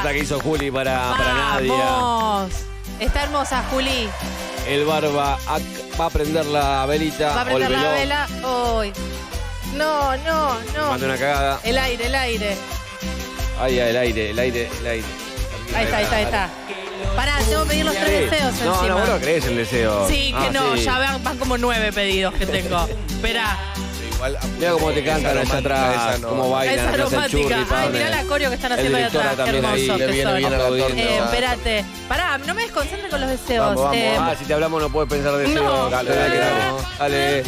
nota que hizo Juli para Nadia. ¡Vamos! Está hermosa, Juli. El barba va a prender la velita. Va a prender la vela. ¡Uy! No. Manda una cagada. El aire. Ay, el aire. Ahí está. Pará, tengo que pedir los 3 deseos encima. No, vos no crees el deseo. Sí, que no, sí. ya van como 9 pedidos que tengo. Esperá. Mira cómo te cantan allá atrás, cómo bailan, Es hacen aromática. churri, Ay, padre. mirá la coreo que están haciendo ahí directora atrás. Qué también ahí, hermoso le que viene son. bien a la torta. Espérate. Pará, no me desconcentre con los deseos. Vamos. Si te hablamos no puedes pensar deseos. No. Dale.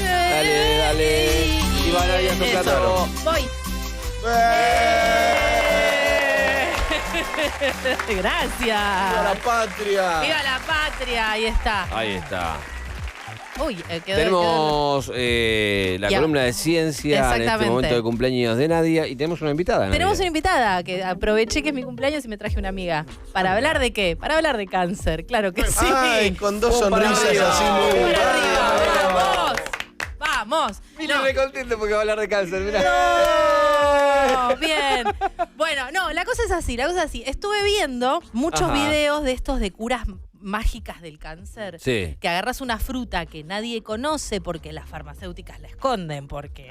Y va Nadia a su plato. Voy. Gracias. ¡Viva la patria! ¡Viva la patria! Ahí está. Ahí está. Uy, quedó. Tenemos la columna de ciencia en este Exactamente. momento de cumpleaños de Nadia y tenemos una invitada. Nadia. Tenemos una invitada que aproveché que es mi cumpleaños y me traje una amiga. ¿Para hablar de qué? Para hablar de cáncer, claro que sí. Ay, con dos sonrisas arriba, así muy ¡Para arriba! grandes. ¡Vamos! Mira, me contento porque va a hablar de cáncer, mirá. No, bien. Bueno, no, la cosa es así. Estuve viendo muchos videos de estos de curas mágicas del cáncer. Sí. Que agarras una fruta que nadie conoce porque las farmacéuticas la esconden, porque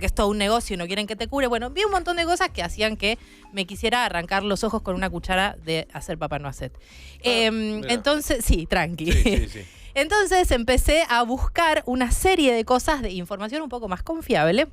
es todo un negocio y no quieren que te cure. Bueno, vi un montón de cosas que hacían que me quisiera arrancar los ojos con una cuchara de hacer papá no hacer. Entonces, sí, tranqui. Sí. Entonces empecé a buscar una serie de cosas de información un poco más confiable.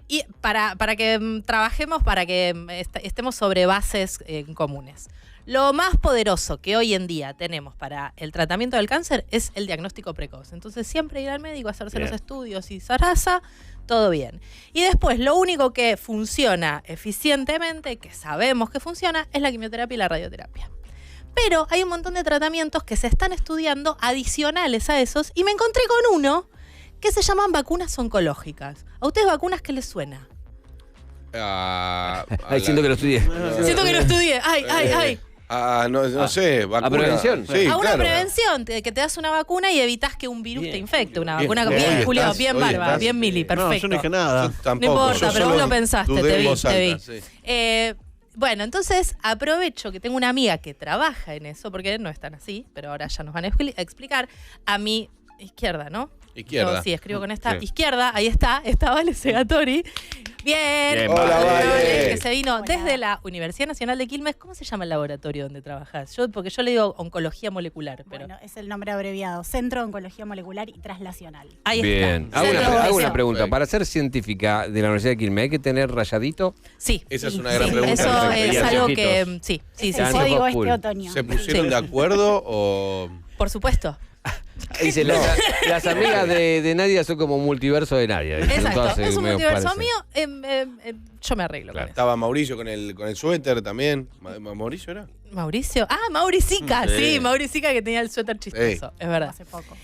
Y para que trabajemos, para que estemos sobre bases comunes. Lo más poderoso que hoy en día tenemos para el tratamiento del cáncer es el diagnóstico precoz. Entonces siempre ir al médico, hacerse los estudios y zaraza, todo bien. Y después lo único que funciona eficientemente, que sabemos que funciona, es la quimioterapia y la radioterapia. Pero hay un montón de tratamientos que se están estudiando adicionales a esos y me encontré con uno que se llaman vacunas oncológicas. ¿A ustedes vacunas qué les suena? Siento que lo estudié. Siento que lo estudié. ¡Ay! No sé, vacuna. ¿A prevención? Sí, A una claro. prevención, que te das una vacuna y evitas que un virus te infecte. Una Bien. vacuna Hoy bien, Julio, estás- bien hoy barba, estás, bien mili, perfecto. No, yo no dije nada. Yo tampoco. No importa, yo pero vos solo lo pensaste, dudé te en vi, voz te vi. alta, sí. Bueno, entonces aprovecho que tengo una amiga que trabaja en eso, porque no están así, pero ahora ya nos van a explicar. A mi izquierda, ¿no? Izquierda. Yo, sí, escribo con esta Sí. izquierda, ahí está Vale Segatori. Bien. Hola, Vale. Que se vino desde la Universidad Nacional de Quilmes. ¿Cómo se llama el laboratorio donde trabajas? Porque yo le digo oncología molecular, pero... Bueno, es el nombre abreviado, Centro de Oncología Molecular y Translacional. Ahí Bien. está. Hago una Eso. pregunta. Para ser científica de la Universidad de Quilmes, ¿hay que tener rayadito? Sí. Esa es una gran Sí, pregunta. eso que se es pedía. algo Chiquitos. que... Sí. Es el Ah, código no, este cool. otoño. ¿Se pusieron Sí. de acuerdo o...? Por supuesto. Dice, las amigas de Nadia son como un multiverso de Nadia. Dicen, Exacto. todas, Es un medio multiverso parecen. mío. Yo me arreglo Claro. con eso. Estaba Mauricio con el suéter también. ¿Mauricio era? ¿Mauricio? Mauricica. Sí. Sí, Mauricica que tenía el suéter chistoso. Es verdad. Hace poco.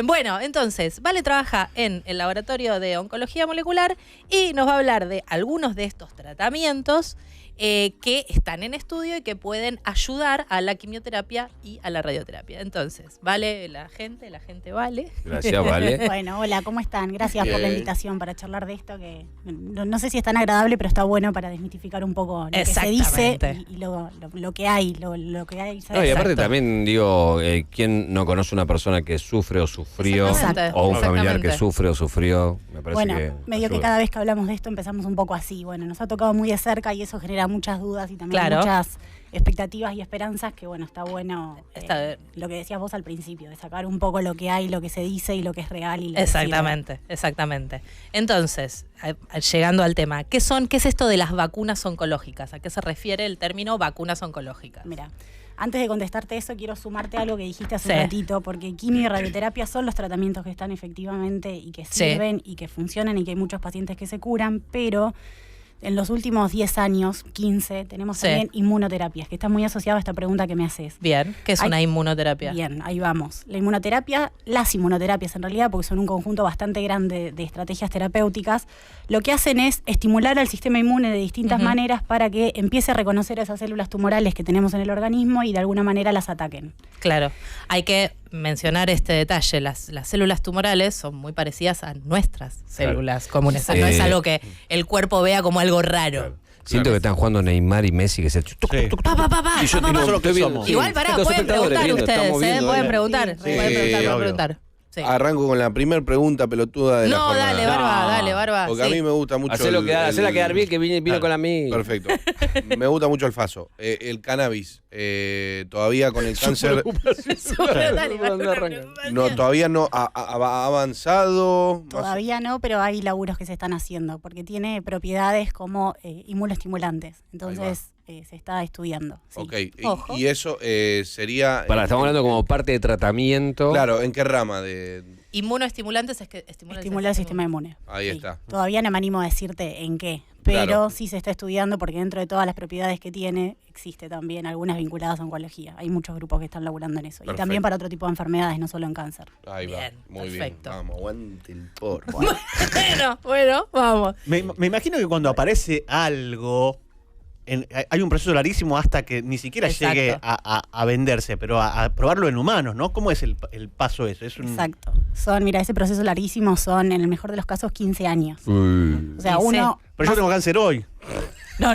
Bueno, entonces, Vale trabaja en el laboratorio de oncología molecular y nos va a hablar de algunos de estos tratamientos que están en estudio y que pueden ayudar a la quimioterapia y a la radioterapia. Entonces, Vale, la gente Vale. Gracias, Vale. Bueno, hola, ¿cómo están? Gracias por la Bien. invitación para charlar de esto que no sé si es tan agradable, pero está bueno para desmitificar un poco lo que se dice Exactamente. y lo que hay, lo que hay. No, y aparte Exacto. también digo, ¿quién no conoce una persona que sufre o sufrió? Exactamente. O un familiar Exactamente. que sufre o sufrió? Me parece Bueno, que medio que ayuda. cada vez que hablamos de esto empezamos un poco así. Bueno, nos ha tocado muy de cerca y eso genera muchas dudas y también Claro. muchas expectativas y esperanzas que, bueno, está bueno Está- lo que decías vos al principio, de sacar un poco lo que hay, lo que se dice y lo que es real. Y lo que Exactamente. Entonces, llegando al tema, ¿qué es esto de las vacunas oncológicas? ¿A qué se refiere el término vacunas oncológicas? sirve. Mira, antes de contestarte eso, quiero sumarte a algo que dijiste hace Sí. un ratito, porque quimio y radioterapia son los tratamientos que están efectivamente y que Sí. sirven y que funcionan y que hay muchos pacientes que se curan, pero en los últimos 10 años, 15, tenemos Sí. también inmunoterapias, que está muy asociado a esta pregunta que me haces. Bien, ¿qué es Hay- una inmunoterapia? Bien, ahí vamos. La inmunoterapia, las inmunoterapias en realidad, porque son un conjunto bastante grande de estrategias terapéuticas, lo que hacen es estimular al sistema inmune de distintas Ujú. maneras para que empiece a reconocer esas células tumorales que tenemos en el organismo y de alguna manera las ataquen. Claro, hay que mencionar este detalle. Las células tumorales son muy parecidas a nuestras células comunes. No es algo que el cuerpo vea como algo raro. Siento que están jugando Neymar y Messi, que se... Sí. Pa. Y yo Pa. Eso es lo que estoy viendo- somos. Igual, pará, Los pueden espectadores preguntar viendo, ustedes, estamos viendo, pueden ¿eh? preguntar. Sí. Pueden preguntar, obvio. pueden preguntar. Sí. Arranco con la primera pregunta pelotuda de la No, jornada. dale, Barba. Porque sí. a mí me gusta mucho. Hacela quedar bien, que vino Claro. con la mí. Perfecto. Me gusta mucho el faso. El cannabis. Todavía con el cáncer. Dale, Barba. No, todavía no ha avanzado. más- Todavía no, pero hay laburos que se están haciendo, porque tiene propiedades como inmunoestimulantes. Entonces se está estudiando. Sí. Ok. Ojo. Y eso sería. Pará, estamos hablando como parte de tratamiento. Claro, ¿en qué rama de.? Inmunoestimulantes es que Estimular el sistema inmune. Ahí Sí. está. Todavía no me animo a decirte en qué, pero Claro. sí se está estudiando porque dentro de todas las propiedades que tiene, existe también algunas vinculadas a oncología. Hay muchos grupos que están laburando en eso. Y Perfecto. también para otro tipo de enfermedades, no solo en cáncer. Ahí va. Bien, Muy perfecto. bien. Vamos, aguante el porro. Bueno, vamos. Me imagino que cuando aparece algo, hay un proceso larguísimo hasta que ni siquiera Exacto. llegue a venderse, pero a probarlo en humanos, ¿no? ¿Cómo es el paso ese? Es un... Exacto. Mira, ese proceso larguísimo son, en el mejor de los casos, 15 años. O sea, Y sí. uno... Pero yo tengo cáncer hoy.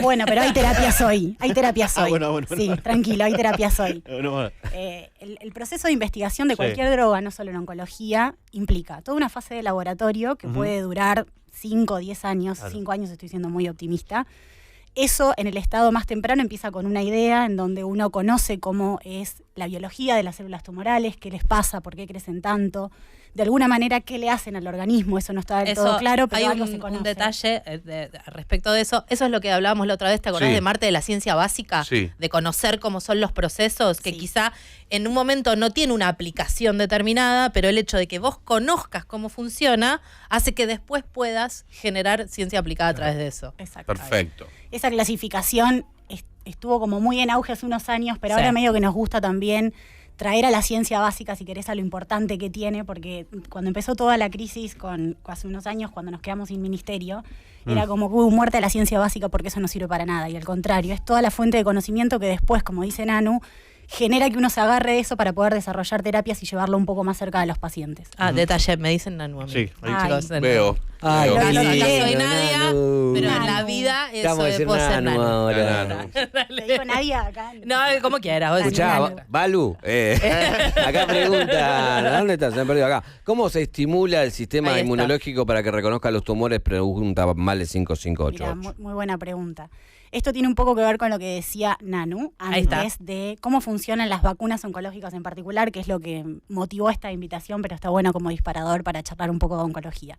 Bueno, pero hay terapias hoy. Hay terapias hoy. Bueno. Sí, tranquilo, hay terapias hoy. Bueno. El proceso de investigación de Sí. cualquier droga, no solo en oncología, implica toda una fase de laboratorio que Ujú. puede durar 5 o 10 años. Claro. 5 años estoy siendo muy optimista. Eso en el estado más temprano empieza con una idea en donde uno conoce cómo es la biología de las células tumorales, qué les pasa, por qué crecen tanto, de alguna manera qué le hacen al organismo, eso no está del todo claro, pero hay algo se un conoce. detalle respecto de eso. Eso es lo que hablábamos la otra vez, ¿te acordás Sí. de Marte de la ciencia básica? Sí. De conocer cómo son los procesos, que Sí. quizá en un momento no tiene una aplicación determinada, pero el hecho de que vos conozcas cómo funciona hace que después puedas generar ciencia aplicada a través de eso. Exacto. Perfecto. Esa clasificación estuvo como muy en auge hace unos años, pero Sí. ahora medio que nos gusta también traer a la ciencia básica, si querés, a lo importante que tiene, porque cuando empezó toda la crisis, hace unos años, cuando nos quedamos sin ministerio, era como muerte a la ciencia básica porque eso no sirve para nada, y al contrario, es toda la fuente de conocimiento que después, como dice Nanu, genera que uno se agarre de eso para poder desarrollar terapias y llevarlo un poco más cerca de los pacientes. Detalle, me dicen Nanu a mí. Sí, ahí Ay. Chicos, Veo. Ay, Veo. qué Acá lindo, soy Nadia, Nanu. pero en la Nanu. vida Te eso vamos a decir puedo ser Nanu Nanu. ahora. Nanu. ¿Te dijo Nadia acá? No, como quieras. vos decís Escuchá, Nanu. Balu, acá pregunta, ¿dónde estás? Se me perdió acá. ¿Cómo se estimula el sistema Ahí está. inmunológico para que reconozca los tumores? Pregunta Male Mira, 5588. muy buena pregunta. Esto tiene un poco que ver con lo que decía Nanu Ahí está. antes de cómo funcionan las vacunas oncológicas en particular, que es lo que motivó esta invitación, pero está bueno como disparador para charlar un poco de oncología.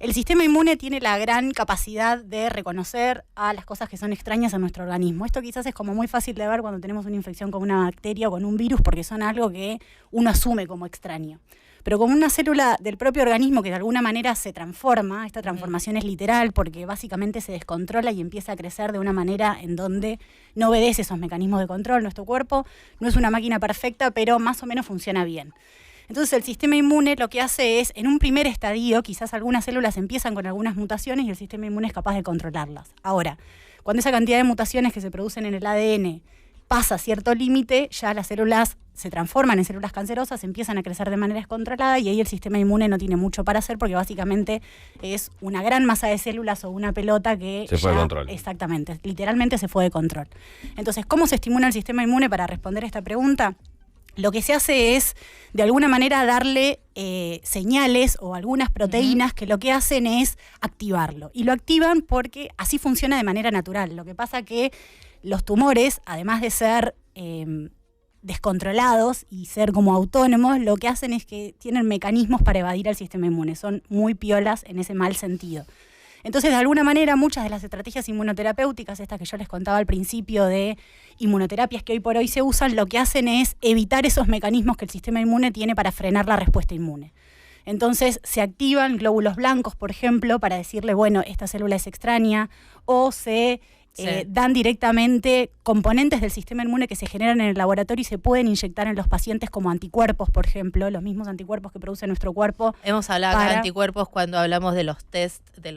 El sistema inmune tiene la gran capacidad de reconocer a las cosas que son extrañas a nuestro organismo. Esto quizás es como muy fácil de ver cuando tenemos una infección con una bacteria o con un virus, porque son algo que uno asume como extraño. Pero como una célula del propio organismo que de alguna manera se transforma, esta transformación es literal porque básicamente se descontrola y empieza a crecer de una manera en donde no obedece esos mecanismos de control. Nuestro cuerpo no es una máquina perfecta, pero más o menos funciona bien. Entonces el sistema inmune lo que hace es, en un primer estadio, quizás algunas células empiezan con algunas mutaciones y el sistema inmune es capaz de controlarlas. Ahora, cuando esa cantidad de mutaciones que se producen en el ADN pasa cierto límite, ya las células se transforman en células cancerosas, empiezan a crecer de manera descontrolada y ahí el sistema inmune no tiene mucho para hacer porque básicamente es una gran masa de células o una pelota que Se fue de control. Exactamente, literalmente se fue de control. Entonces, ¿cómo se estimula el sistema inmune para responder a esta pregunta? Lo que se hace es, de alguna manera, darle señales o algunas proteínas que lo que hacen es activarlo. Y lo activan porque así funciona de manera natural. Lo que pasa que los tumores, además de ser descontrolados y ser como autónomos, lo que hacen es que tienen mecanismos para evadir al sistema inmune. Son muy piolas en ese mal sentido. Entonces, de alguna manera, muchas de las estrategias inmunoterapéuticas, estas que yo les contaba al principio de inmunoterapias que hoy por hoy se usan, lo que hacen es evitar esos mecanismos que el sistema inmune tiene para frenar la respuesta inmune. Entonces, se activan glóbulos blancos, por ejemplo, para decirle, bueno, esta célula es extraña, o se dan directamente componentes del sistema inmune que se generan en el laboratorio y se pueden inyectar en los pacientes como anticuerpos, por ejemplo, los mismos anticuerpos que produce nuestro cuerpo. Hemos hablado de anticuerpos cuando hablamos de los test de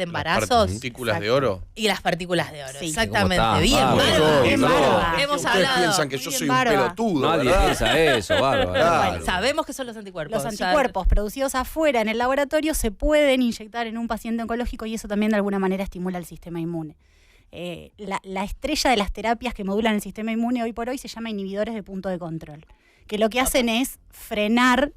embarazos. Las partículas de oro. Y las partículas de oro, Sí. exactamente. ¿Cómo está? Bien, Ah, Bárbara. bien, Bárbara. Hemos Ustedes hablado. piensan que yo Bien, soy un Bárbara. pelotudo, Nadie ¿verdad? piensa eso, bárbaro. Claro. Bueno, sabemos que son los anticuerpos. Los anticuerpos producidos afuera en el laboratorio se pueden inyectar en un paciente oncológico y eso también de alguna manera estimula el sistema inmune. la estrella de las terapias que modulan el sistema inmune hoy por hoy se llama inhibidores de punto de control, que lo que hacen es frenar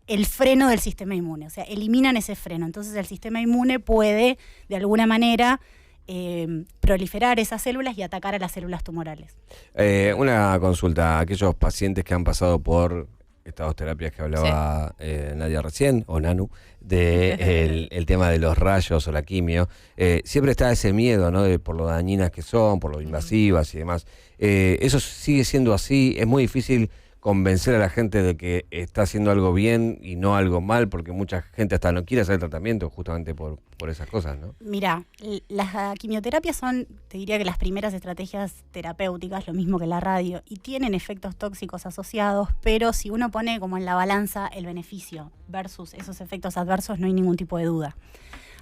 el freno del sistema inmune, o sea, eliminan ese freno. Entonces el sistema inmune puede, de alguna manera, proliferar esas células y atacar a las células tumorales. Una consulta, aquellos pacientes que han pasado por estas dos terapias que hablaba Nadia recién, o Nanu, de el tema de los rayos o la quimio, siempre está ese miedo, ¿no? Por lo dañinas que son, por lo invasivas y demás. ¿Eso sigue siendo así? Es muy difícil convencer a la gente de que está haciendo algo bien y no algo mal, porque mucha gente hasta no quiere hacer el tratamiento justamente por esas cosas, ¿no? Mira, las quimioterapias son, te diría que las primeras estrategias terapéuticas, lo mismo que la radio, y tienen efectos tóxicos asociados, pero si uno pone como en la balanza el beneficio versus esos efectos adversos, no hay ningún tipo de duda.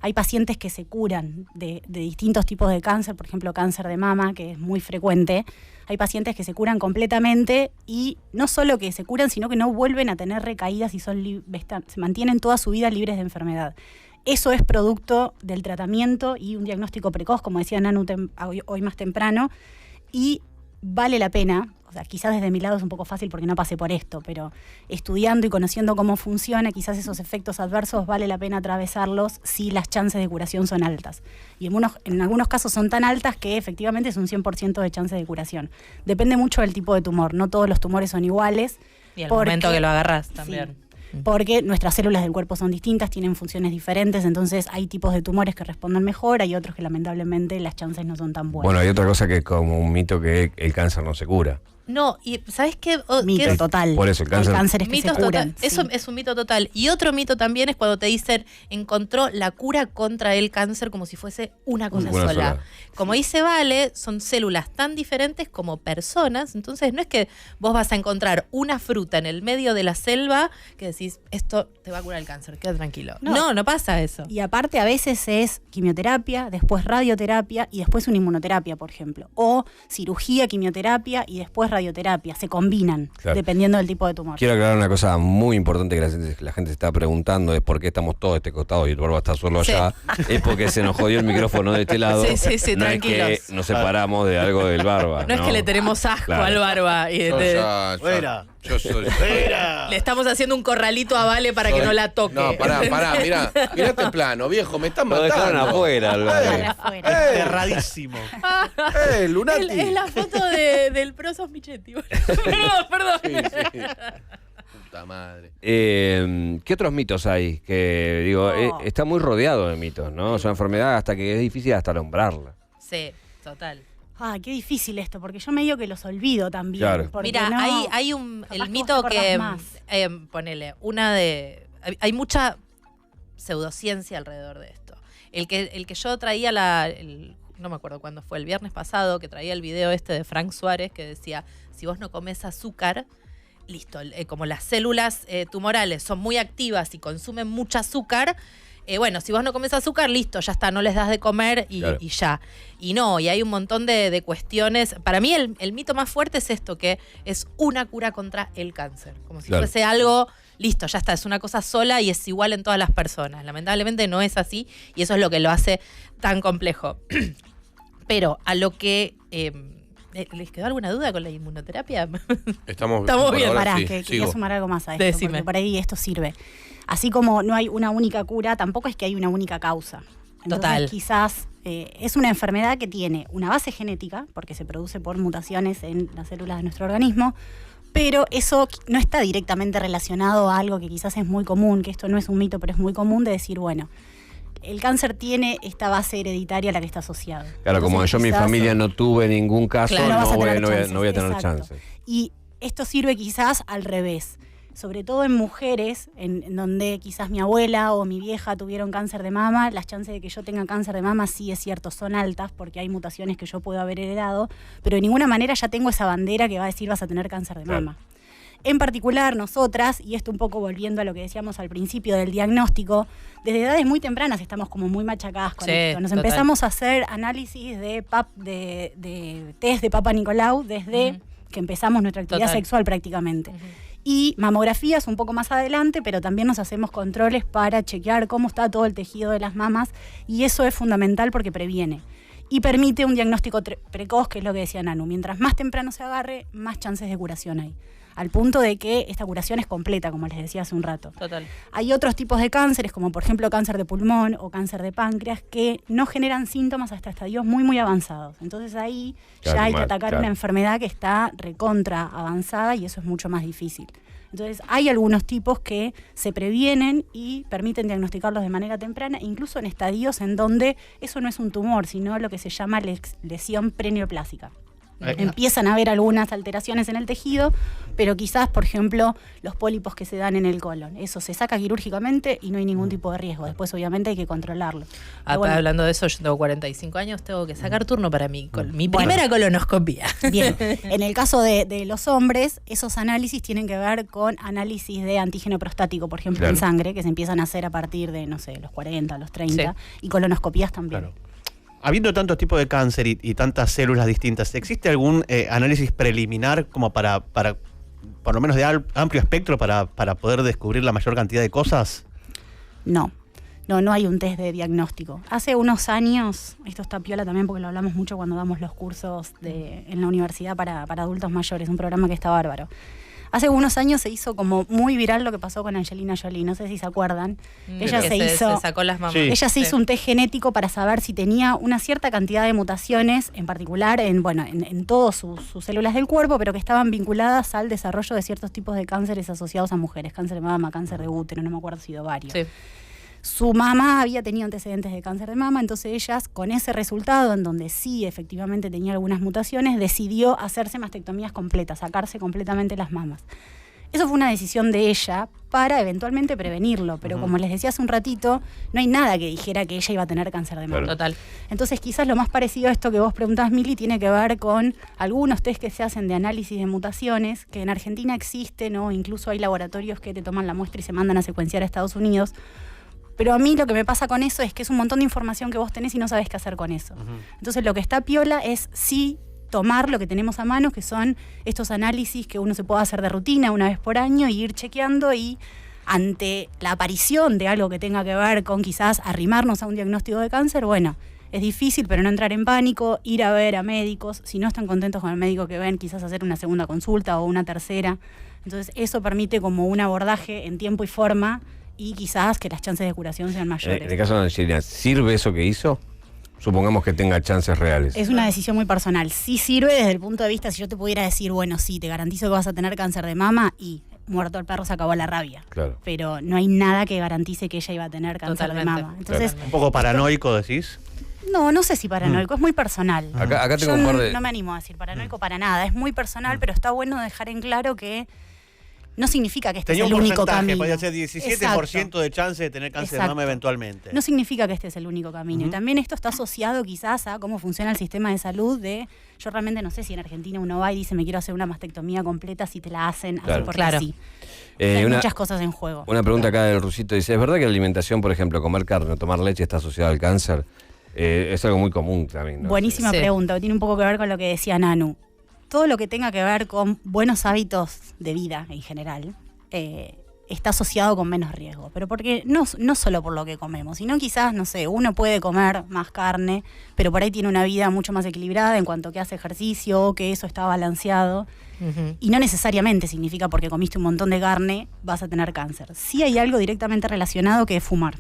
Hay pacientes que se curan de distintos tipos de cáncer, por ejemplo, cáncer de mama, que es muy frecuente. Hay pacientes que se curan completamente y no solo que se curan, sino que no vuelven a tener recaídas y se mantienen toda su vida libres de enfermedad. Eso es producto del tratamiento y un diagnóstico precoz, como decía Nanu hoy más temprano, y vale la pena. O sea, quizás desde mi lado es un poco fácil porque no pasé por esto, pero estudiando y conociendo cómo funciona, quizás esos efectos adversos vale la pena atravesarlos si las chances de curación son altas. Y en algunos casos son tan altas que efectivamente es un 100% de chances de curación. Depende mucho del tipo de tumor, no todos los tumores son iguales. Y el momento que lo agarras también. Sí, porque nuestras células del cuerpo son distintas, tienen funciones diferentes, entonces hay tipos de tumores que responden mejor, hay otros que lamentablemente las chances no son tan buenas. Bueno, hay otra cosa que es como un mito, que el cáncer no se cura. No, y ¿sabes qué? Mito ¿Qué total. Por eso, el cáncer. Hay cánceres que mitos se curan. total. Eso es un mito total. Y otro mito también es cuando te dicen encontró la cura contra el cáncer como si fuese una cosa sola. Como dice Vale, son células tan diferentes como personas. Entonces no es que vos vas a encontrar una fruta en el medio de la selva que decís, esto te va a curar el cáncer, queda tranquilo. No pasa eso. Y aparte a veces es quimioterapia, después radioterapia y después una inmunoterapia, por ejemplo. O cirugía, quimioterapia y después radioterapia. Se combinan, claro, dependiendo del tipo de tumor. Quiero aclarar una cosa muy importante que la gente se está preguntando, es por qué estamos todos de este costado y el Barba está solo allá. Es porque se nos jodió el micrófono de este lado. Sí, no tranquilos. es que nos separamos de algo del Barba. No es que le tenemos asco al Barba. Y Yo soy. le estamos haciendo un corralito a Vale para que no la toque. No, pará, mirá este plano, viejo, me están Lo matando. dejaron afuera, al Barba. Erradísimo. Lunati. Es la foto del Prosos Michetti. Perdón. Sí. Puta madre. ¿Qué otros mitos hay? Que digo, está muy rodeado de mitos, ¿no? Es una enfermedad hasta que es difícil hasta nombrarla. Sí, total. Qué difícil esto, porque yo medio que los olvido también. Claro. Mira, no, hay el mito que ponele, hay mucha pseudociencia alrededor de esto. El que yo traía no me acuerdo cuándo fue, el viernes pasado, que traía el video de Frank Suárez, que decía, si vos no comes azúcar, listo, como las células tumorales son muy activas y consumen mucho azúcar, bueno, si vos no comes azúcar, listo, ya está, no les das de comer y ya. Y no, y hay un montón de cuestiones. Para mí el mito más fuerte es esto, que es una cura contra el cáncer. Como si fuese algo, listo, ya está, es una cosa sola y es igual en todas las personas. Lamentablemente no es así y eso es lo que lo hace tan complejo. Pero a lo que... ¿les quedó alguna duda con la inmunoterapia? Estamos bien. Pará, que quería sumar algo más a esto, Decime. porque por ahí esto sirve. Así como no hay una única cura, tampoco es que hay una única causa. Entonces, Total. Quizás es una enfermedad que tiene una base genética, porque se produce por mutaciones en las células de nuestro organismo, pero eso no está directamente relacionado a algo que quizás es muy común, que esto no es un mito, pero es muy común de decir, bueno, el cáncer tiene esta base hereditaria a la que está asociado. Claro, Entonces, como yo en mi familia no tuve ningún caso, Claro. no voy a tener Exacto. chances. Y esto sirve quizás al revés, sobre todo en mujeres, en donde quizás mi abuela o mi vieja tuvieron cáncer de mama, las chances de que yo tenga cáncer de mama sí es cierto, son altas, porque hay mutaciones que yo puedo haber heredado, pero de ninguna manera ya tengo esa bandera que va a decir vas a tener cáncer de mama. En particular, nosotras, y esto un poco volviendo a lo que decíamos al principio del diagnóstico, desde edades muy tempranas estamos como muy machacadas con esto. Nos empezamos a hacer análisis de test de Papa Nicolau desde que empezamos nuestra actividad sexual prácticamente. Y mamografías un poco más adelante, pero también nos hacemos controles para chequear cómo está todo el tejido de las mamas, y eso es fundamental porque previene. y permite un diagnóstico precoz, que es lo que decía Nanu. Mientras más temprano se agarre, más chances de curación hay. Al punto de que esta curación es completa, como les decía hace un rato. Total. Hay otros tipos de cánceres, como por ejemplo cáncer de pulmón o cáncer de páncreas, que no generan síntomas hasta estadios muy, muy avanzados. Entonces ahí ya hay que atacar una enfermedad que está recontra avanzada y eso es mucho más difícil. Entonces hay algunos tipos que se previenen y permiten diagnosticarlos de manera temprana, incluso en estadios en donde eso no es un tumor, sino lo que se llama lesión preneoplásica. Empiezan a haber algunas alteraciones en el tejido, pero quizás, por ejemplo, los pólipos que se dan en el colon. Eso se saca quirúrgicamente y no hay ningún tipo de riesgo. Después, obviamente, hay que controlarlo. Bueno, hablando de eso, yo tengo 45 años, tengo que sacar turno para mi primera colonoscopia. Bien, en el caso de los hombres, esos análisis tienen que ver con análisis de antígeno prostático, por ejemplo, en sangre, que se empiezan a hacer a partir de, no sé, los 40, los 30, y colonoscopías también. Claro. Habiendo tantos tipos de cáncer y tantas células distintas, ¿existe algún análisis preliminar como para por lo menos de amplio espectro para poder descubrir la mayor cantidad de cosas? No hay un test de diagnóstico. Hace unos años, esto está piola también porque lo hablamos mucho cuando damos los cursos en la universidad para adultos mayores, un programa que está bárbaro. Hace unos años se hizo como muy viral lo que pasó con Angelina Jolie, no sé si se acuerdan. Ella se sacó las mamas. Sí. Ella se hizo un test genético para saber si tenía una cierta cantidad de mutaciones, en particular en todas sus células del cuerpo, pero que estaban vinculadas al desarrollo de ciertos tipos de cánceres asociados a mujeres, cáncer de mama, cáncer de útero, no me acuerdo si de ovario. Sí. Su mamá había tenido antecedentes de cáncer de mama, entonces ella, con ese resultado, en donde sí efectivamente tenía algunas mutaciones, decidió hacerse mastectomías completas, sacarse completamente las mamas. Eso fue una decisión de ella para eventualmente prevenirlo, pero como les decía hace un ratito, no hay nada que dijera que ella iba a tener cáncer de mama. Total. Entonces quizás lo más parecido a esto que vos preguntabas, Mili, tiene que ver con algunos test que se hacen de análisis de mutaciones, que en Argentina existen, o incluso hay laboratorios que te toman la muestra y se mandan a secuenciar a Estados Unidos. Pero a mí lo que me pasa con eso es que es un montón de información que vos tenés y no sabés qué hacer con eso. Entonces lo que está piola es sí tomar lo que tenemos a mano, que son estos análisis que uno se puede hacer de rutina una vez por año y ir chequeando, y ante la aparición de algo que tenga que ver con quizás arrimarnos a un diagnóstico de cáncer, bueno, es difícil, pero no entrar en pánico, ir a ver a médicos. Si no están contentos con el médico que ven, quizás hacer una segunda consulta o una tercera. Entonces eso permite como un abordaje en tiempo y forma, y quizás que las chances de curación sean mayores. En el caso de Angelina, ¿sirve eso que hizo? Supongamos que tenga chances reales. Es una decisión muy personal. Sí sirve desde el punto de vista, si yo te pudiera decir, bueno, sí, te garantizo que vas a tener cáncer de mama, y muerto el perro se acabó la rabia. Claro. Pero no hay nada que garantice que ella iba a tener cáncer de mama. Entonces, ¿un poco paranoico decís? No sé si paranoico, es muy personal. Acá tengo yo un par de... no me animo a decir paranoico para nada, es muy personal, pero está bueno dejar en claro que no significa que este es el único camino. Podría ser 17% de chance de tener cáncer de mama eventualmente. No significa que este es el único camino. Y también esto está asociado quizás a cómo funciona el sistema de salud yo realmente no sé si en Argentina uno va y dice me quiero hacer una mastectomía completa, si te la hacen así porque sí. Hay muchas cosas en juego. Una pregunta acá del Rusito dice, ¿es verdad que la alimentación, por ejemplo, comer carne o tomar leche está asociada al cáncer? Es algo muy común también, ¿no? Buenísima pregunta, tiene un poco que ver con lo que decía Nanu. Todo lo que tenga que ver con buenos hábitos de vida en general está asociado con menos riesgo. Pero porque no solo por lo que comemos, sino quizás, no sé, uno puede comer más carne, pero por ahí tiene una vida mucho más equilibrada en cuanto que hace ejercicio, que eso está balanceado. Y no necesariamente significa porque comiste un montón de carne vas a tener cáncer. Sí hay algo directamente relacionado, que es fumar.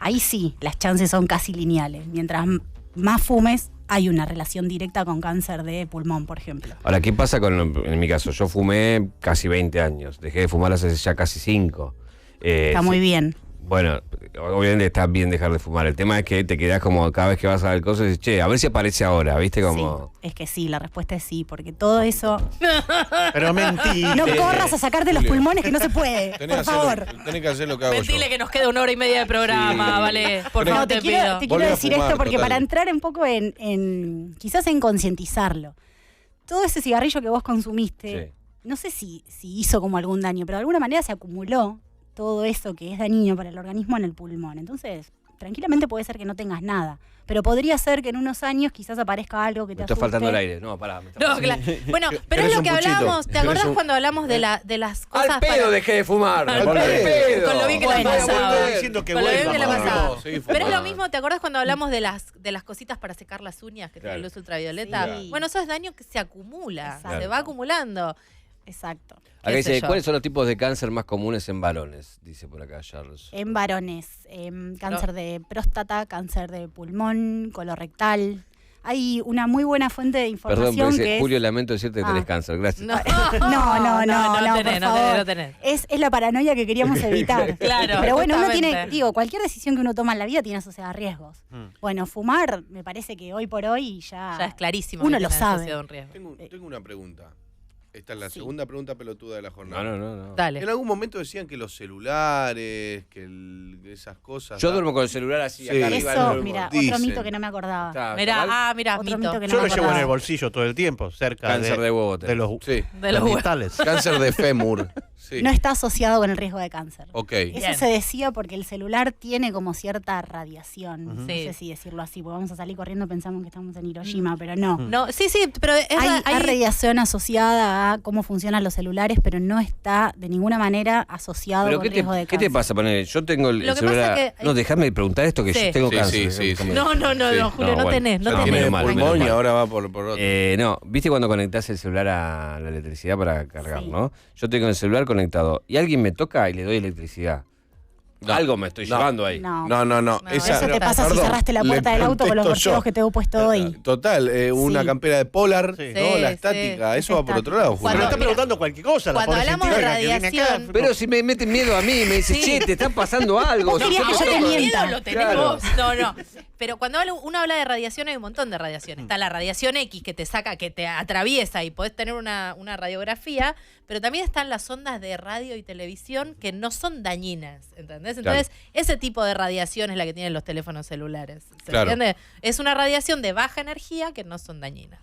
Ahí sí, las chances son casi lineales. Mientras más fumes, hay una relación directa con cáncer de pulmón, por ejemplo. Ahora, ¿qué pasa en mi caso? Yo fumé casi 20 años, dejé de fumar hace ya casi 5. Está muy bien. Bueno, obviamente está bien dejar de fumar. El tema es que te quedás como cada vez que vas a ver cosas y dices, che, a ver si aparece ahora, ¿viste? Como... Sí, es que sí, la respuesta es sí, porque todo eso... Pero mentira. No corras a sacarte los pulmones, que no se puede, por favor. Tenés que hacer lo que hago yo. Mentile que nos queda 1 hora y media de programa, vale. Por favor, te pido. Te quiero decir esto porque para entrar un poco quizás en concientizarlo. Todo ese cigarrillo que vos consumiste, no sé si hizo como algún daño, pero de alguna manera se acumuló todo eso que es dañino para el organismo en el pulmón. Entonces, tranquilamente puede ser que no tengas nada. Pero podría ser que en unos años quizás aparezca algo que Me te está asuste. faltando el aire. No, pará. No, claro. Bueno, pero ¿Querés es lo un que puchito? hablábamos. ¿Te ¿Querés acordás un- cuando hablamos de las cosas Al pedo dejé de fumar. Al Al pedo. Con lo bien que la Bueno, pasaba. Estoy diciendo que Con lo bien vuelva, que la mamá. pasaba. No, seguí Pero es lo fumando. mismo, ¿te acordás cuando hablamos de las cositas para secar las uñas que tiene Claro. luz ultravioleta? Sí. Bueno, eso es daño que se acumula, Exacto. se va acumulando. Exacto. Acá qué sé dice, yo. ¿cuáles son los tipos de cáncer más comunes en varones? Dice por acá Charles. En varones, cáncer de próstata, cáncer de pulmón, colorectal. Hay una muy buena fuente de Perdón, información pero dice, que Julio, es... lamento decirte que tenés Ah. cáncer. Gracias. No, No, tenés, por no favor. tenés, no tenés. Es la paranoia que queríamos evitar. Claro, Pero bueno, uno justamente. tiene, digo, cualquier decisión que uno toma en la vida tiene asociada a riesgos. Bueno, fumar, me parece que hoy por hoy ya... Ya es clarísimo. Uno que lo tiene sabe. asociado un riesgo. Tengo una pregunta. Esta es la Sí. segunda pregunta pelotuda de la jornada. No. Dale. En algún momento decían que los celulares, que esas cosas. Yo duermo con el celular así, Sí. acá arriba. Eso, duermo. mira, Dicen. otro mito que no me acordaba. Está Mirá, mal. mirá, Otro mito. mito que no Yo me lo llevo en acordaba. el bolsillo todo el tiempo, cerca Cáncer de huevo de los Sí. De los huevos. genitales. Cáncer de fémur. Sí. No está asociado con el riesgo de cáncer. Ok. Eso Bien. se decía porque el celular tiene como cierta radiación. No Sí. sé si decirlo así, porque vamos a salir corriendo pensamos que estamos en Hiroshima, pero no. No, sí, pero es Hay radiación asociada a cómo funcionan los celulares, pero no está de ninguna manera asociado Pero con ¿qué te, riesgo de qué cáncer. te pasa? Ponele, yo tengo el Lo que pasa celular. es que- No, déjame preguntar esto que Sí. yo tengo Sí, cáncer. sí, sí. No, Sí. Julio, no bueno. tenés, no Ya Tiene tenés. de menos mal, pulmón menos y mal. ahora va por otro. No, ¿viste cuando conectás el celular a la electricidad para cargar, Sí. no? Yo tengo el celular conectado y alguien me toca y le doy electricidad. No. Algo me estoy No. llevando ahí. No. No. Eso Eso te pasa si perdón, cerraste la le puerta del auto con los contesto borseos yo. que te he puesto hoy. Total, una Sí. campera de Polar, Sí. ¿no? La Sí, estática, sí. eso va por otro lado, Pero Cuando- le Julián. está mira, preguntando cualquier cosa. la cuando pobre hablamos de científica que viene acá. radiación- Pero si me meten miedo a mí, me dice, Sí. che, te está pasando algo. Vos querías que yo te mienta. Lo tenés Claro. vos. No. Pero cuando uno habla de radiación, hay un montón de radiación. Está la radiación X que te saca, que te atraviesa y podés tener una radiografía, pero también están las ondas de radio y televisión que no son dañinas, ¿entendés? Entonces, ese tipo de radiación es la que tienen los teléfonos celulares. ¿Se Claro. entiende? Es una radiación de baja energía que no son dañinas.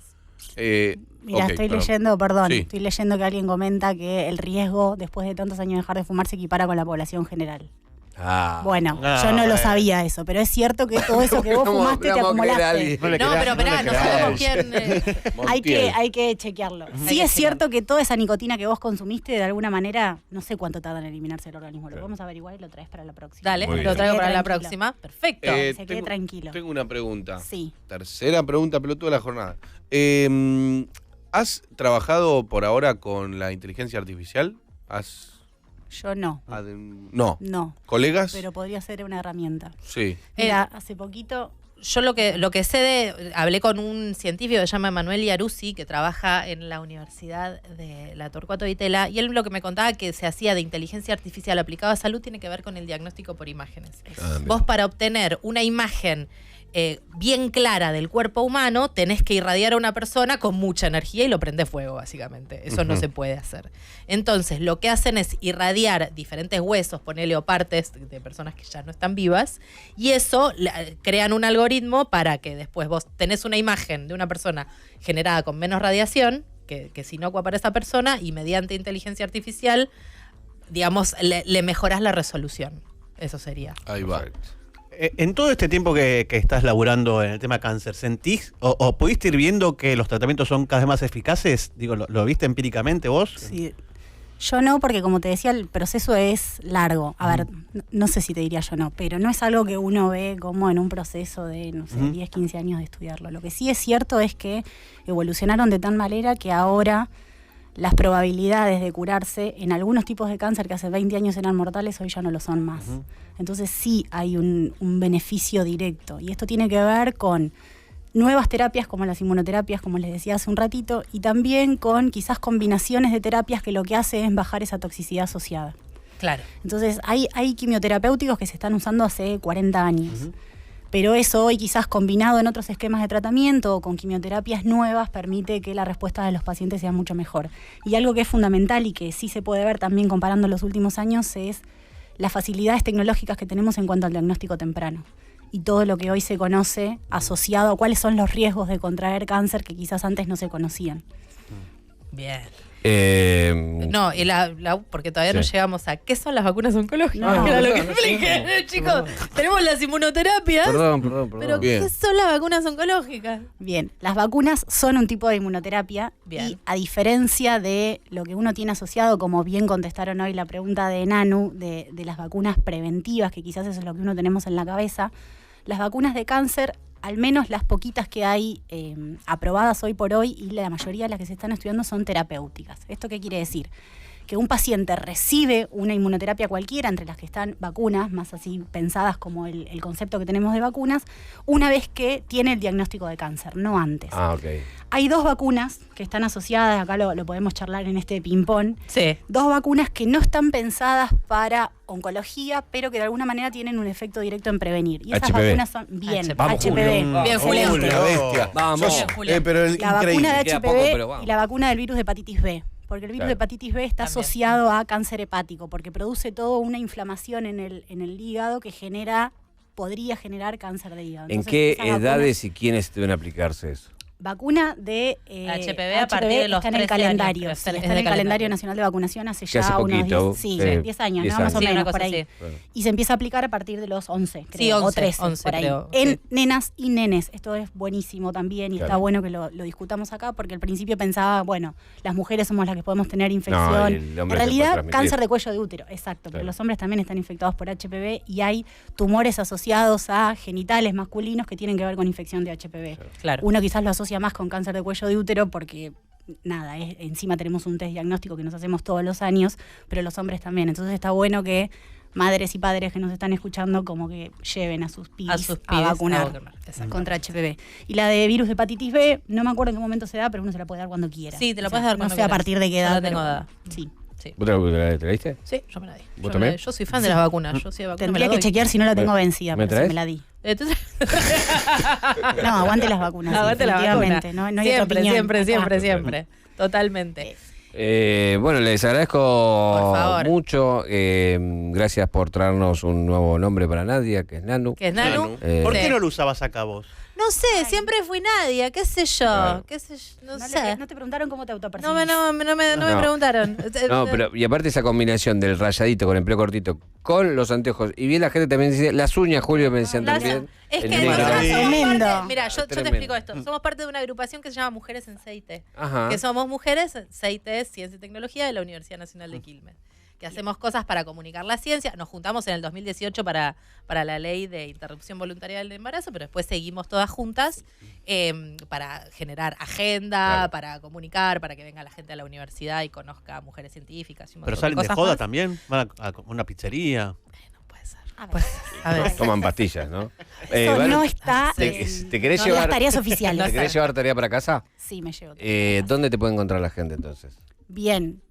Mira, Ok, estoy perdón. leyendo, perdón, Sí. estoy leyendo que alguien comenta que el riesgo después de tantos años de dejar de fumar se equipara con la población general. Ah. Bueno, Ah, yo no lo bueno. sabía eso, pero es cierto que todo eso que vos ¿Cómo fumaste te vamos a creer a acumulaste. alguien? No le No, creas, pero no le esperá, no creas. sabemos quién. Hay que chequearlo. Hay Sí que es cierto chequearlo. que toda esa nicotina que vos consumiste, de alguna manera, no sé cuánto tarda en eliminarse el organismo. Lo podemos averiguar y lo traes para la próxima. Dale, Muy lo bien. traigo Se para quede la tranquilo. próxima. Perfecto. se quede tranquilo. Tengo una pregunta. Sí. Tercera pregunta pelotuda de la jornada. ¿Has trabajado por ahora con la inteligencia artificial? Yo no. No. No. ¿Colegas? Pero podría ser una herramienta. Sí. Mira, hace poquito. Yo lo que sé hablé con un científico que se llama Manuel Iaruzzi, que trabaja en la Universidad de la Torcuato Di Itela, y él lo que me contaba que se hacía de inteligencia artificial aplicada a salud tiene que ver con el diagnóstico por imágenes. Vos para obtener una imagen bien clara del cuerpo humano, tenés que irradiar a una persona con mucha energía y lo prende fuego, básicamente. Eso no se puede hacer. Entonces, lo que hacen es irradiar diferentes huesos, ponele o partes de personas que ya no están vivas, y eso crean un algoritmo para que después vos tenés una imagen de una persona generada con menos radiación, que es inocua para esa persona, y mediante inteligencia artificial, digamos, le mejorás la resolución. Eso sería. Ahí va. En todo este tiempo que estás laburando en el tema cáncer, ¿sentís o pudiste ir viendo que los tratamientos son cada vez más eficaces? Digo, ¿lo viste empíricamente vos? Sí. Yo no, porque como te decía, el proceso es largo. A ver, no sé si te diría yo no, pero no es algo que uno ve como en un proceso de, no sé, 10, 15 años de estudiarlo. Lo que sí es cierto es que evolucionaron de tal manera que ahora las probabilidades de curarse en algunos tipos de cáncer que hace 20 años eran mortales, hoy ya no lo son más. Entonces sí hay un beneficio directo. Y esto tiene que ver con nuevas terapias como las inmunoterapias, como les decía hace un ratito, y también con quizás combinaciones de terapias que lo que hace es bajar esa toxicidad asociada. Claro. Entonces hay quimioterapéuticos que se están usando hace 40 años. Pero eso hoy quizás combinado en otros esquemas de tratamiento o con quimioterapias nuevas permite que la respuesta de los pacientes sea mucho mejor. Y algo que es fundamental y que sí se puede ver también comparando los últimos años es las facilidades tecnológicas que tenemos en cuanto al diagnóstico temprano. Y todo lo que hoy se conoce asociado a cuáles son los riesgos de contraer cáncer que quizás antes no se conocían. Bien. No, porque todavía no llegamos a ¿qué son las vacunas oncológicas? No, Era lo que no, expliqué, chicos. Tenemos las inmunoterapias, Perdón. pero Bien. ¿qué son las vacunas oncológicas? Bien, las vacunas son un tipo de inmunoterapia Bien. y a diferencia de lo que uno tiene asociado, como bien contestaron hoy la pregunta de Nanu, de las vacunas preventivas, que quizás eso es lo que uno tenemos en la cabeza, las vacunas de cáncer, al menos las poquitas que hay aprobadas hoy por hoy y la mayoría de las que se están estudiando son terapéuticas. ¿Esto qué quiere decir? Que un paciente recibe una inmunoterapia cualquiera, entre las que están vacunas, más así pensadas como el concepto que tenemos de vacunas, una vez que tiene el diagnóstico de cáncer, no antes. Ah, ok. Hay 2 vacunas que están asociadas, acá lo podemos charlar en este ping-pong, Sí. 2 vacunas que no están pensadas para oncología, pero que de alguna manera tienen un efecto directo en prevenir. Y esas HPV. vacunas son bien, HPV. Vamos, Julio. Bien, Julián. La bestia. Vamos. Sos- Julián. pero es la vacuna increíble. de Queda HPV poco, pero vamos. y la vacuna del virus de hepatitis B. Porque el virus Claro. de hepatitis B está También. asociado a cáncer hepático, porque produce toda una inflamación en el hígado que podría generar cáncer de hígado. ¿En Entonces, qué esas vacunas- edades y quiénes deben aplicarse eso? Vacuna de HPV a partir de los está en el 13 calendario. años, sí, es está de en el calendario calendario nacional de vacunación hace Que hace ya unos poquito, 10, sí, sí, 10 años, 10 ¿no? Más o años. Sí, una menos cosa por ahí. así. Bueno. Y se empieza a aplicar a partir de los 11, creo, Sí, 11, o 13, 11 por ahí. creo, En sí. nenas y nenes, esto es buenísimo también y Claro. está bueno que lo discutamos acá, porque al principio pensaba, bueno, las mujeres somos las que podemos tener infección. No, el En hombre se puede realidad, transmitir. cáncer de cuello de útero, exacto, Claro. pero los hombres también están infectados por HPV y hay tumores asociados a genitales masculinos que tienen que ver con infección de HPV. Claro. Uno quizás lo asocia más con cáncer de cuello de útero porque, nada, encima tenemos un test diagnóstico que nos hacemos todos los años, pero los hombres también. Entonces está bueno que madres y padres que nos están escuchando como que lleven a sus pibes a vacunar Exacto. contra HPV. Y la de virus de hepatitis B, no me acuerdo en qué momento se da, pero uno se la puede dar cuando quiera. Sí, te la O sea, puedes dar no cuando sé a quieras. partir de qué Yo edad. la tengo pero- dada. Sí. Sí. ¿Vos te la diste? Sí, yo me la di. ¿Vos también? Yo soy fan de las vacunas. Yo sí de vacunas me Tendría la que doy. chequear si no la tengo ¿Me- vencida, me pero sí traes? me la di. Entonces, No, aguante las vacunas. aguante la vacuna. definitivamente. No hay otra Siempre, opinión siempre, acá. siempre, siempre. Totalmente. Bueno, les agradezco Por favor. mucho. Gracias por traernos un nuevo nombre para Nadia, que es Nanu. ¿Qué es Nanu? ¿Por Sí. qué no lo usabas acá vos? No sé, siempre fui Nadia, qué sé yo, Claro. qué sé yo, no No, sé. no te preguntaron cómo te No autopercibís. me No. preguntaron. No, pero y aparte esa combinación del rayadito con el pelo cortito con los anteojos. Y bien la gente también dice, las uñas, Julio, me decían Las- también. Es el que negro. nosotras somos Tremendo. parte, mira, yo te Tremendo. explico esto. Somos parte de una agrupación que se llama Mujeres en CIT. Ajá. Que somos mujeres, CIT es Ciencia y Tecnología de la Universidad Nacional de Quilmes. Que hacemos cosas para comunicar la ciencia. Nos juntamos en el 2018 para la ley de interrupción voluntaria del embarazo, pero después seguimos todas juntas para generar agenda, Claro. para comunicar, para que venga la gente a la universidad y conozca a mujeres científicas. Y un Pero montón salen de cosas joda más. también, van a una pizzería. No puede ser. A ver. Puede ser. A ver. Toman pastillas, ¿no? Eso Vale, no está ¿te, en te querés las llevar, tareas oficiales. ¿te querés llevar tarea para casa? Sí, me llevo. ¿Dónde te puede encontrar la gente entonces? Bien,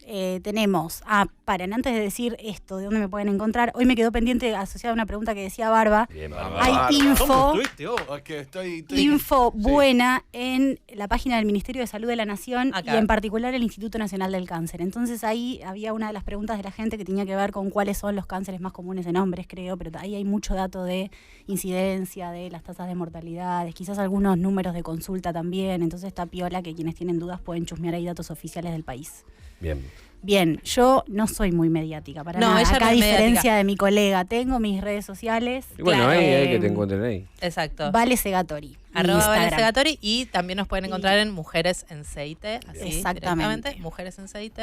tenemos, paren, antes de decir esto, de dónde me pueden encontrar, hoy me quedó pendiente asociada a una pregunta que decía Barba. Bien, Hay Bárbaro. info, ¿Cómo estuviste vos? Es que estoy- info Sí. buena en la página del Ministerio de Salud de la Nación Acá. y en particular el Instituto Nacional del Cáncer. Entonces ahí había una de las preguntas de la gente que tenía que ver con cuáles son los cánceres más comunes en hombres, creo, pero ahí hay mucho dato de incidencia, de las tasas de mortalidades, quizás algunos números de consulta también. Entonces está piola que quienes tienen dudas pueden chusmear ahí datos oficiales del país. Bien. Bien, yo no soy muy mediática para No, nada. ella Acá no a es diferencia mediática. de mi colega, tengo mis redes sociales. Y bueno, Claro. ahí que te encuentren ahí. Exacto. Vale Segatori. mi Arroba Vale Instagram. Segatori, y también nos pueden encontrar en Mujeres en CIT, así Exactamente. directamente, Mujeres en CIT,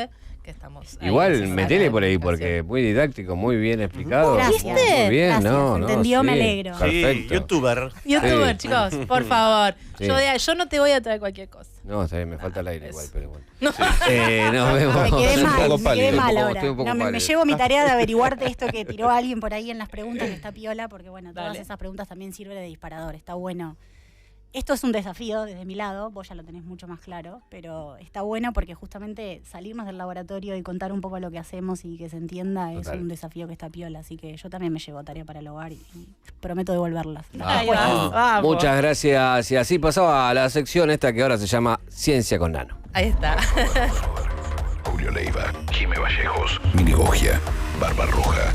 que estamos ahí. Igual, Esa es metele la por ahí, comunicación. porque muy didáctico, muy bien explicado. Gracias. Muy bien, Gracias. no, ¿Se no. entendió? sí. Me alegro. Perfecto. Sí, youtuber. YouTuber, Sí. chicos, por favor. Sí. Yo no te voy a traer cualquier cosa. No, está bien, me falta el aire es- igual, pero bueno. Nos vemos. Me quedé Estoy un mal, poco me quedé pálido, mal estoy ahora. un poco No, me pálido. llevo mi tarea de averiguarte esto que tiró alguien por ahí en las preguntas, que está piola, porque bueno, todas Dale. esas preguntas también sirven de disparador, está bueno. Esto es un desafío desde mi lado, vos ya lo tenés mucho más claro, pero está bueno porque justamente salirnos del laboratorio y contar un poco lo que hacemos y que se entienda Total. es un desafío que está piola, así que yo también me llevo tarea para el hogar y prometo devolverlas. Ahí Vamos. va, vamos. Muchas gracias. Y así pasaba a la sección esta que ahora se llama Ciencia con Nano. Ahí está. Julio Leiva, Jimé Vallejos, Mini Gogia, Barba Roja.